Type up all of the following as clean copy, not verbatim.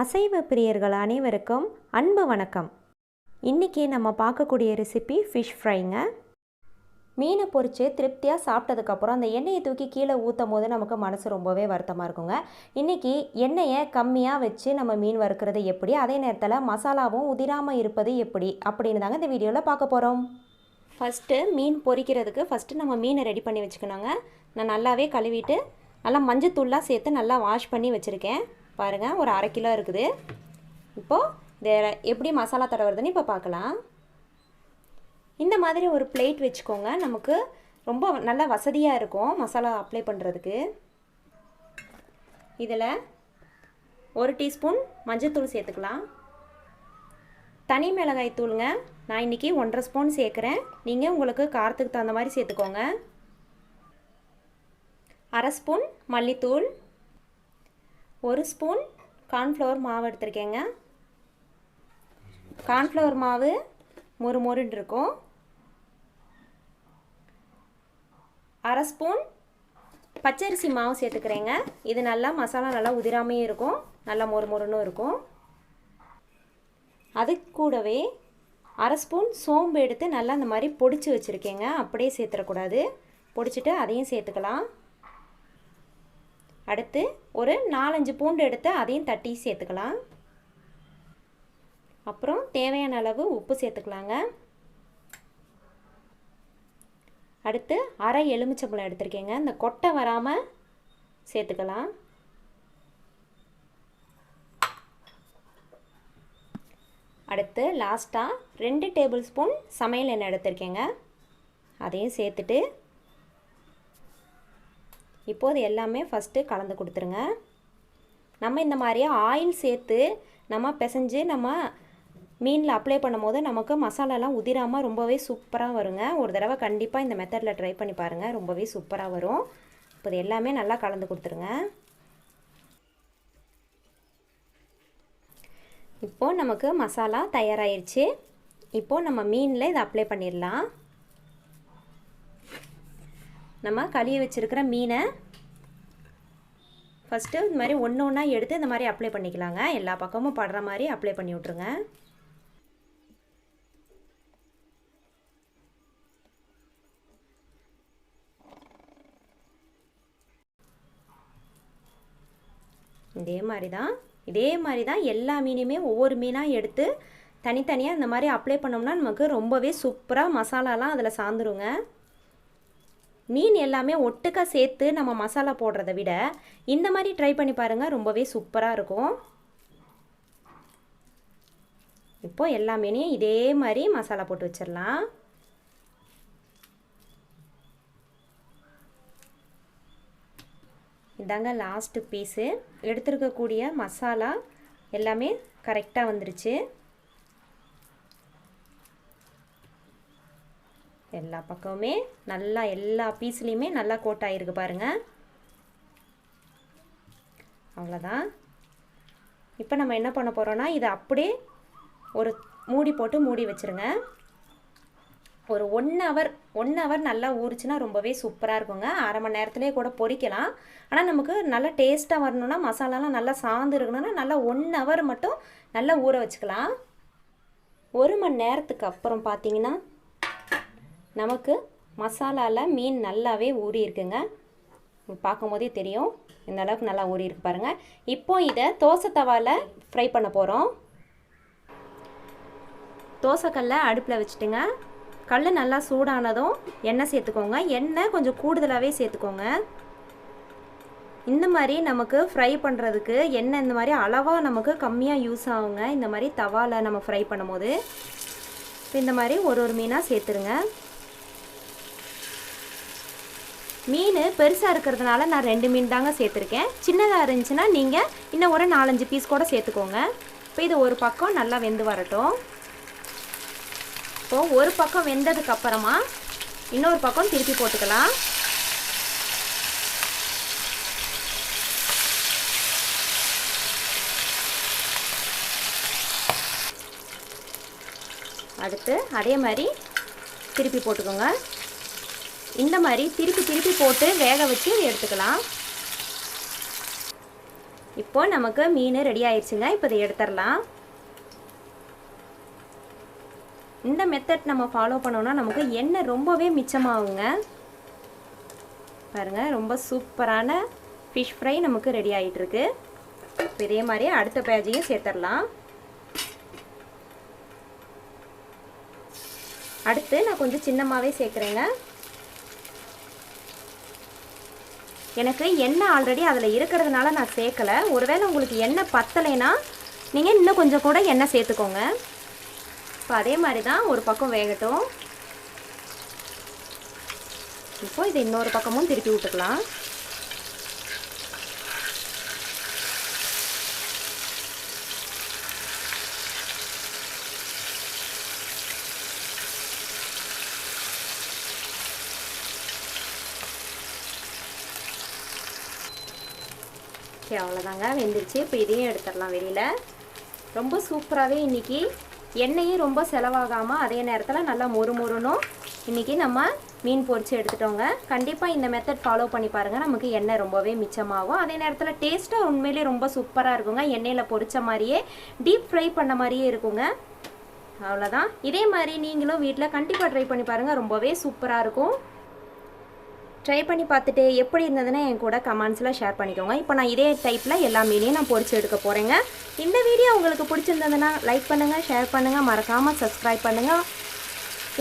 அசைவ பிரியர்கள் அனைவருக்கும் அன்பு வணக்கம். இன்றைக்கி நம்ம பார்க்கக்கூடிய ரெசிபி ஃபிஷ் ஃப்ரைங்க. மீனை பொரித்து திருப்தியாக சாப்பிட்டதுக்கப்புறம் அந்த எண்ணெயை தூக்கி கீழே ஊற்றும் போது நமக்கு மனசு ரொம்பவே வருத்தமாக இருக்குங்க. இன்றைக்கி எண்ணெயை கம்மியாக வச்சு நம்ம மீன் வறுக்கிறது எப்படி, அதே நேரத்தில் மசாலாவும் உதிராமல் இருப்பது எப்படி அப்படின்னு தாங்க இந்த வீடியோவில் பார்க்க போகிறோம். ஃபஸ்ட்டு மீன் பொரிக்கிறதுக்கு நம்ம மீனை ரெடி பண்ணி வச்சுக்கணுங்க. நான் நல்லாவே கழுவிட்டு நல்லா மஞ்சத்தூள்லாம் சேர்த்து நல்லா வாஷ் பண்ணி வச்சுருக்கேன். பாருங்கள், ஒரு 1/2 கிலோ இருக்குது. இப்போது இதை எப்படி மசாலா தடவுறதுன்னு இப்போ பார்க்கலாம். இந்த மாதிரி ஒரு பிளேட் வச்சுக்கோங்க, நமக்கு ரொம்ப நல்லா வசதியாக இருக்கும் மசாலா அப்ளை பண்ணுறதுக்கு. இதில் 1 டீஸ்பூன் மஞ்சத்தூள் சேர்த்துக்கலாம். தனி மிளகாய் தூளுங்க, நான் இன்றைக்கி 1.5 ஸ்பூன் சேர்க்குறேன். நீங்கள் உங்களுக்கு காரத்துக்கு தகுந்த மாதிரி சேர்த்துக்கோங்க. 1/2 ஸ்பூன் மல்லித்தூள், 1 ஸ்பூன் கார்ன்ஃப்ளவர் மாவு எடுத்துருக்கேங்க. கார்ன்ஃப்ளவர் மாவு மொறுன்னு இருக்கும். 1/2 ஸ்பூன் பச்சரிசி மாவு சேர்த்துக்கிறேங்க. இது நல்லா மசாலா நல்லா உதிராமே இருக்கும், நல்லா மொறுன்னு இருக்கும். அது கூடவே 1/2 ஸ்பூன் சோம்பு எடுத்து நல்லா இந்த மாதிரி பொடிச்சு வச்சுருக்கேங்க. அப்படியே சேர்த்துடக்கூடாது, பொடிச்சிட்டு அதையும் சேர்த்துக்கலாம். அடுத்து ஒரு 4-5 பூண்டு எடுத்து அதையும் தட்டி சேர்த்துக்கலாம். அப்புறம் தேவையான அளவு உப்பு சேர்த்துக்கலாங்க. அடுத்து 1/2 எலுமிச்சம்பழம் எடுத்துருக்கேங்க. இந்த கொட்டை வராமல் சேர்த்துக்கலாம். அடுத்து லாஸ்ட்டாக 2 டேபிள் ஸ்பூன் சமையல் எண்ணெய் எடுத்துருக்கேங்க. அதையும் சேர்த்துட்டு இப்போது எல்லாமே ஃபஸ்ட்டு கலந்து கொடுத்துருங்க. நம்ம இந்த மாதிரியே ஆயில் சேர்த்து நம்ம பிசைஞ்சு நம்ம மீனில் அப்ளை பண்ணும் போது நமக்கு மசாலாலாம் உதிராமல் ரொம்பவே சூப்பராக வருங்க. ஒரு தடவை கண்டிப்பாக இந்த மெத்தடில் ட்ரை பண்ணி பாருங்கள், ரொம்பவே சூப்பராக வரும். இப்போ எல்லாமே நல்லா கலந்து கொடுத்துருங்க. இப்போது நமக்கு மசாலா தயாராகிருச்சு. இப்போது நம்ம மீனில் இதை அப்ளை பண்ணிடலாம். நம்ம கழுவி வச்சுருக்கிற மீனை ஃபஸ்ட்டு இந்த மாதிரி ஒன்றா எடுத்து இந்த மாதிரி அப்ளை பண்ணிக்கலாங்க. எல்லா பக்கமும் படுற மாதிரி அப்ளை பண்ணி விட்ருங்க. இதே மாதிரி தான் எல்லா மீனையுமே ஒவ்வொரு மீனாக எடுத்து தனித்தனியாக இந்த மாதிரி அப்ளை பண்ணோம்னா நமக்கு ரொம்பவே சூப்பராக மசாலாலாம் அதில் சாந்துருங்க. மீன் எல்லாமே ஒட்டுக்கா சேர்த்து நம்ம மசாலா போடுறத விட இந்த மாதிரி ட்ரை பண்ணி பாருங்கள், ரொம்பவே சூப்பராக இருக்கும். இப்போது எல்லா மீனையும் இதே மாதிரி மசாலா போட்டு வச்சிடலாம். இதாங்க லாஸ்ட்டு பீஸு. எடுத்துருக்கக்கூடிய மசாலா எல்லாமே கரெக்டாக வந்துருச்சு. எல்லா பக்கமுமே நல்லா எல்லா பீஸ்லேயுமே நல்லா கோட் ஆகிருக்கு பாருங்கள். அவ்வளோதான். இப்போ நம்ம என்ன பண்ண போகிறோன்னா இதை அப்படியே ஒரு மூடி போட்டு மூடி வச்சுருங்க. ஒரு 1 ஹவர் நல்லா ஊறிச்சுன்னா ரொம்பவே சூப்பராக இருக்குங்க. 1/2 மணி நேரத்துலேயே கூட பொரிக்கலாம். ஆனால் நமக்கு நல்லா டேஸ்ட்டாக வரணுன்னா, மசாலாலாம் நல்லா சாந்து இருக்கணும்னா நல்லா 1 ஹவர் மட்டும் நல்லா ஊற வச்சுக்கலாம். 1 மணி நேரத்துக்கு அப்புறம் பார்த்திங்கன்னா நமக்கு மசாலாவில் மீன் நல்லாவே ஊறி இருக்குங்க. பார்க்கும் போதே தெரியும் இந்த அளவுக்கு நல்லா ஊறி இருக்கு பாருங்கள். இப்போ இதை தோசை தவாவில் ஃப்ரை பண்ண போகிறோம். தோசைக்கல்லை அடுப்பில் வச்சுட்டுங்க. கல் நல்லா சூடானதும் எண்ணெய் சேர்த்துக்கோங்க. எண்ணெய் கொஞ்சம் கூடுதலாகவே சேர்த்துக்கோங்க. இந்த மாதிரி நமக்கு ஃப்ரை பண்ணுறதுக்கு எண்ணெய் இந்த மாதிரி அளவாக நமக்கு கம்மியாக யூஸ் ஆகுங்க. இந்த மாதிரி தவாவில் நம்ம ஃப்ரை பண்ணும்போது இந்த மாதிரி ஒரு மீனாக சேர்த்துருங்க. மீன் பெருசாக இருக்கிறதுனால நான் 2 மீன் தாங்க சேர்த்துருக்கேன். சின்னதாக இருந்துச்சுன்னா நீங்கள் இன்னும் ஒரு 4-5 பீஸ் கூட சேர்த்துக்கோங்க. இப்போ இது ஒரு பக்கம் நல்லா வெந்து வரட்டும். இப்போது ஒரு பக்கம் வெந்ததுக்கப்புறமா இன்னொரு பக்கம் திருப்பி போட்டுக்கலாம். அடுத்து அதே மாதிரி திருப்பி போட்டுக்கோங்க. இந்த மாதிரி திருப்பி போட்டு வேக வச்சு எடுத்துக்கலாம். இப்போ நமக்கு மீன் ரெடி ஆயிடுச்சுங்க. இப்போ இதை எடுத்துடலாம். இந்த மெத்தட் நம்ம ஃபாலோ பண்ணோம்னா நமக்கு எண்ணெய் ரொம்பவே மிச்சமாகுங்க. பாருங்கள், ரொம்ப சூப்பரான ஃபிஷ் ஃப்ரை நமக்கு ரெடி ஆகிட்டு இருக்கு. இப்போ இதே மாதிரி அடுத்த பேஜையும் சேர்த்துடலாம். அடுத்து நான் கொஞ்சம் சின்னமாகவே சேர்க்குறேங்க. எனக்கு எண்ணெய் ஆல்ரெடி அதில் இருக்கிறதுனால நான் சேர்க்கலை. ஒருவேளை உங்களுக்கு எண்ணெய் பத்தலைன்னா நீங்கள் இன்னும் கொஞ்சம் கூட எண்ணெய் சேர்த்துக்கோங்க. இப்போ அதே மாதிரி தான் ஒரு பக்கம் வேகட்டும். இப்போ இதை இன்னொரு பக்கமும் திருப்பி விட்டுக்கலாம். அவ்வளோதாங்க, வெந்துருச்சு. இப்போ இதையும் எடுத்துடலாம் வெளியில். ரொம்ப சூப்பராகவே இன்றைக்கி எண்ணெயும் ரொம்ப செலவாகாமல் அதே நேரத்தில் நல்லா மொறுமொறுனும் இன்றைக்கி நம்ம மீன் பொரித்து எடுத்துட்டோங்க. கண்டிப்பாக இந்த மெத்தட் ஃபாலோ பண்ணி பாருங்கள். நமக்கு எண்ணெய் ரொம்பவே மிச்சமாகும். அதே நேரத்தில் டேஸ்ட்டாக உண்மையிலே ரொம்ப சூப்பராக இருக்குங்க. எண்ணெயில் பொரித்த மாதிரியே டீப் ஃப்ரை பண்ண மாதிரியே இருக்குங்க. அவ்வளோதான். இதே மாதிரி நீங்களும் வீட்டில் கண்டிப்பாக ட்ரை பண்ணி பாருங்கள். ரொம்பவே சூப்பராக இருக்கும். ட்ரை பண்ணி பார்த்துட்டு எப்படி இருந்ததுன்னு என் கூட கமெண்ட்ஸில் ஷேர் பண்ணிக்கோங்க. இப்போ நான் இதே டைப்பில் எல்லா மீனையும் நான் பொரிச்சு எடுக்க போகிறேங்க. இந்த வீடியோ உங்களுக்கு பிடிச்சிருந்ததுன்னா லைக் பண்ணுங்கள், ஷேர் பண்ணுங்கள், மறக்காமல் சப்ஸ்கிரைப் பண்ணுங்கள்.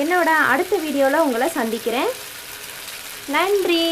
என்னோட அடுத்த வீடியோவில் உங்களை சந்திக்கிறேன். நன்றி.